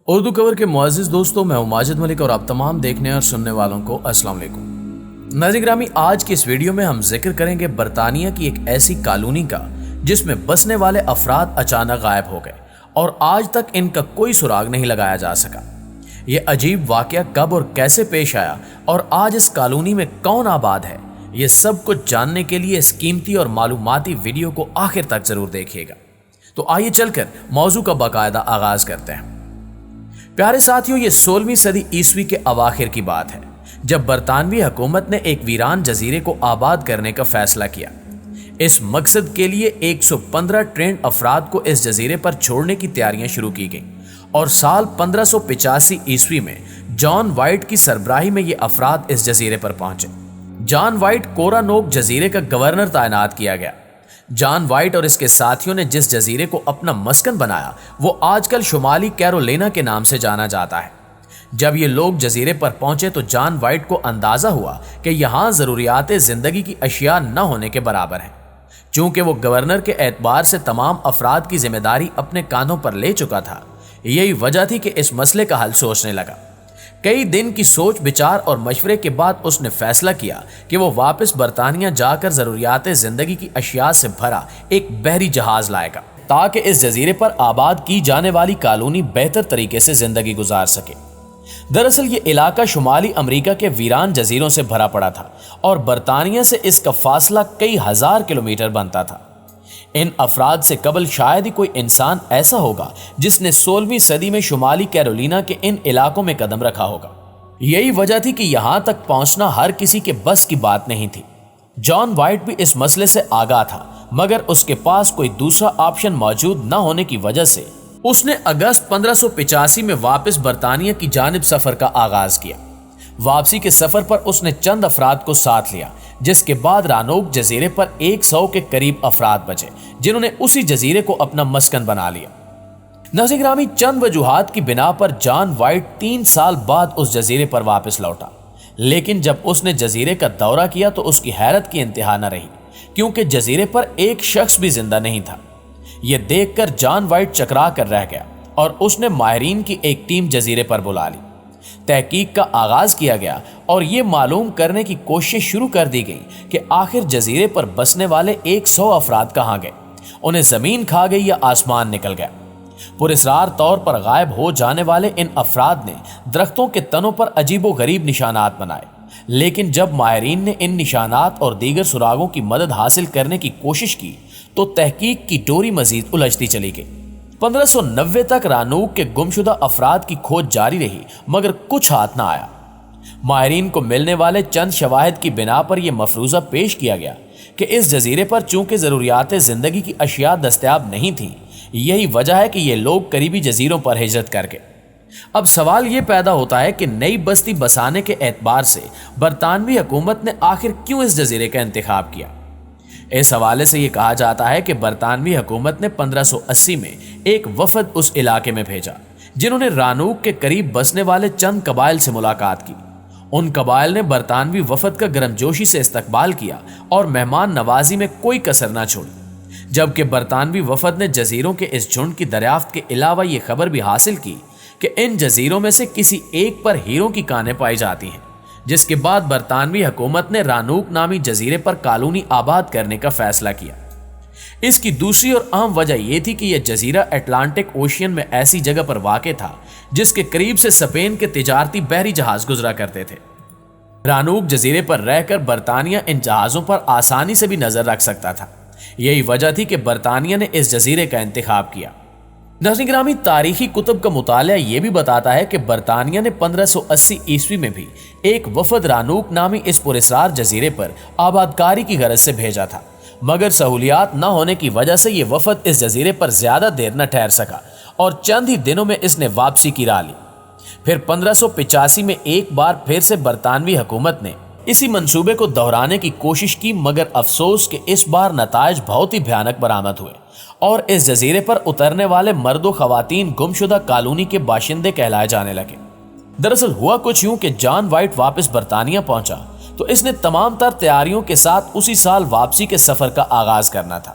اردو کور کے معزز دوستوں، میں ہوں ماجد ملک اور آپ تمام دیکھنے اور سننے والوں کو السلام علیکم۔ ناظرین گرامی، آج کی اس ویڈیو میں ہم ذکر کریں گے برطانیہ کی ایک ایسی کالونی کا جس میں بسنے والے افراد اچانک غائب ہو گئے اور آج تک ان کا کوئی سراغ نہیں لگایا جا سکا۔ یہ عجیب واقعہ کب اور کیسے پیش آیا اور آج اس کالونی میں کون آباد ہے، یہ سب کچھ جاننے کے لیے اس قیمتی اور معلوماتی ویڈیو کو آخر تک ضرور دیکھیے گا۔ تو آئیے چل کر موضوع کا باقاعدہ آغاز کرتے ہیں۔ پیارے ساتھیوں، یہ 16ویں صدی عیسوی کے اواخر کی بات ہے جب برطانوی حکومت نے ایک ویران جزیرے کو آباد کرنے کا فیصلہ کیا۔ اس مقصد کے لیے 115 ٹرینڈ افراد کو اس جزیرے پر چھوڑنے کی تیاریاں شروع کی گئیں اور سال 1585 عیسوی میں جان وائٹ کی سربراہی میں یہ افراد اس جزیرے پر پہنچے۔ جان وائٹ کورانوک جزیرے کا گورنر تعینات کیا گیا۔ جان وائٹ اور اس کے ساتھیوں نے جس جزیرے کو اپنا مسکن بنایا وہ آج کل شمالی کیرولینا کے نام سے جانا جاتا ہے۔ جب یہ لوگ جزیرے پر پہنچے تو جان وائٹ کو اندازہ ہوا کہ یہاں ضروریات زندگی کی اشیاء نہ ہونے کے برابر ہیں۔ چونکہ وہ گورنر کے اعتبار سے تمام افراد کی ذمہ داری اپنے کاندھوں پر لے چکا تھا، یہی وجہ تھی کہ اس مسئلے کا حل سوچنے لگا۔ کئی دن کی سوچ بچار اور مشورے کے بعد اس نے فیصلہ کیا کہ وہ واپس برطانیہ جا کر ضروریات زندگی کی اشیاء سے بھرا ایک بحری جہاز لائے گا تاکہ اس جزیرے پر آباد کی جانے والی کالونی بہتر طریقے سے زندگی گزار سکے۔ دراصل یہ علاقہ شمالی امریکہ کے ویران جزیروں سے بھرا پڑا تھا اور برطانیہ سے اس کا فاصلہ کئی ہزار کلومیٹر بنتا تھا۔ ان افراد سے قبل شاید ہی کوئی انسان ایسا ہوگا جس نے 16ویں صدی میں شمالی کیرولینا کے ان علاقوں میں قدم رکھا ہوگا۔ یہی وجہ تھی کہ یہاں تک پہنچنا ہر کسی کے بس کی بات نہیں تھی۔ جان وائٹ بھی اس مسئلے سے آگاہ تھا، مگر اس کے پاس کوئی دوسرا آپشن موجود نہ ہونے کی وجہ سے اس نے اگست 1585 میں واپس برطانیہ کی جانب سفر کا آغاز کیا۔ واپسی کے سفر پر اس نے چند افراد کو ساتھ لیا، جس کے بعد رانوک جزیرے پر 100 کے قریب افراد بچے جنہوں نے اسی جزیرے کو اپنا مسکن بنا لیا۔ ناظرین گرامی، چند وجوہات کی بنا پر جان وائٹ 3 سال بعد اس جزیرے پر واپس لوٹا، لیکن جب اس نے جزیرے کا دورہ کیا تو اس کی حیرت کی انتہا نہ رہی، کیونکہ جزیرے پر ایک شخص بھی زندہ نہیں تھا۔ یہ دیکھ کر جان وائٹ چکرا کر رہ گیا اور اس نے ماہرین کی ایک ٹیم جزیرے پر بلا لی۔ تحقیق کا آغاز کیا گیا اور یہ معلوم کرنے کی کوشش شروع کر دی گئی کہ آخر جزیرے پر بسنے والے 100 افراد کہاں گئے، انہیں زمین کھا گئی یا آسمان نکل گیا۔ پراسرار طور پر غائب ہو جانے والے ان افراد نے درختوں کے تنوں پر عجیب و غریب نشانات بنائے، لیکن جب ماہرین نے ان نشانات اور دیگر سراغوں کی مدد حاصل کرنے کی کوشش کی تو تحقیق کی ڈوری مزید الجھتی چلی گئی۔ 1590 تک رانوک کے گمشدہ افراد کی کھوج جاری رہی، مگر کچھ ہاتھ نہ آیا۔ ماہرین کو ملنے والے چند شواہد کی بنا پر یہ مفروضہ پیش کیا گیا کہ اس جزیرے پر چونکہ ضروریات زندگی کی اشیاء دستیاب نہیں تھیں، یہی وجہ ہے کہ یہ لوگ قریبی جزیروں پر ہجرت کر گئے۔ اب سوال یہ پیدا ہوتا ہے کہ نئی بستی بسانے کے اعتبار سے برطانوی حکومت نے آخر کیوں اس جزیرے کا انتخاب کیا؟ اس حوالے سے یہ کہا جاتا ہے کہ برطانوی حکومت نے 1580 میں ایک وفد اس علاقے میں بھیجا جنہوں نے رانوک کے قریب بسنے والے چند قبائل سے ملاقات کی۔ ان قبائل نے برطانوی وفد کا گرمجوشی سے استقبال کیا اور مہمان نوازی میں کوئی کسر نہ چھوڑی، جبکہ برطانوی وفد نے جزیروں کے اس جھنڈ کی دریافت کے علاوہ یہ خبر بھی حاصل کی کہ ان جزیروں میں سے کسی ایک پر ہیروں کی کانیں پائی جاتی ہیں، جس کے بعد برطانوی حکومت نے رانوک نامی جزیرے پر کالونی آباد کرنے کا فیصلہ کیا۔ اس کی دوسری اور اہم وجہ یہ تھی کہ یہ جزیرہ اٹلانٹک اوشین میں ایسی جگہ پر واقع تھا جس کے قریب سے اسپین کے تجارتی بحری جہاز گزرا کرتے تھے۔ رانوک جزیرے پر رہ کر برطانیہ ان جہازوں پر آسانی سے بھی نظر رکھ سکتا تھا، یہی وجہ تھی کہ برطانیہ نے اس جزیرے کا انتخاب کیا۔ ناظرین گرامی، تاریخی کتب کا مطالعہ یہ بھی بتاتا ہے کہ برطانیہ نے 1580 عیسوی میں بھی ایک وفد رانوک نامی اس پراسرار جزیرے پر آبادکاری کی غرض سے بھیجا تھا، مگر سہولیات نہ ہونے کی وجہ سے یہ وفد اس جزیرے پر زیادہ دیر نہ ٹھہر سکا اور چند ہی دنوں میں اس نے واپسی کی راہ لی۔ پھر 1585 میں ایک بار پھر سے برطانوی حکومت نے اسی منصوبے کو دہرانے کی کوشش کی، مگر افسوس کہ اس بار نتائج بہت ہی بھیانک برآمد ہوئے اور اس جزیرے پر اترنے والے مرد و خواتین گمشدہ کالونی کے باشندے کہلائے جانے لگے۔ دراصل ہوا کچھ یوں کہ جان وائٹ واپس برطانیہ پہنچا تو اس نے تمام تر تیاریوں کے ساتھ اسی سال واپسی کے سفر کا آغاز کرنا تھا،